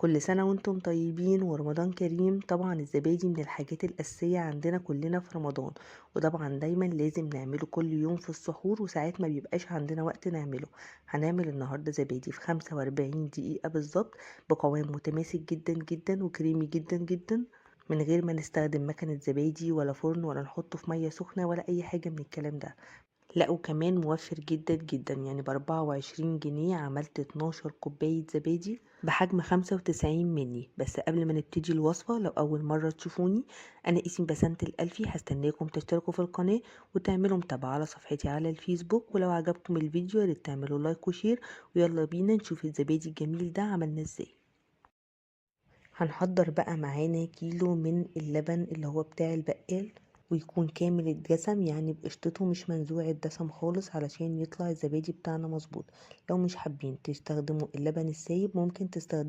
كل سنة وانتم طيبين ورمضان كريم. طبعا الزبادي من الحاجات الأساسية عندنا كلنا في رمضان، وطبعا دايما لازم نعمله كل يوم في السحور، وساعات ما بيبقاش عندنا وقت نعمله. هنعمل النهاردة زبادي في 45 دقيقة بالظبط، بقوام متماسك جدا جدا وكريمي جدا جدا، من غير ما نستخدم مكنة زبادي ولا فرن ولا نحطه في مية سخنة ولا أي حاجة من الكلام ده. لا، وكمان موفر جدا جدا، يعني ب24 جنيه عملت 12 كوباية زبادي بحجم 95 مني. بس قبل ما نبتدي الوصفة، لو أول مرة تشوفوني، أنا اسمي بسنت الألفي. هستناكم تشتركوا في القناة وتعملوا متابعة على صفحتي على الفيسبوك، ولو عجبكم الفيديو ياريت تعملوا لايك وشير. ويلا بينا نشوف الزبادي الجميل ده عملنا ازاي. هنحضر بقى معانا كيلو من اللبن اللي هو بتاع البقال، ويكون كامل الدسم، يعني بقشطته مش منزوع الدسم خالص، علشان يطلع الزبادي بتاعنا مظبوط. لو مش حابين تستخدموا اللبن السايب ممكن تستخدموا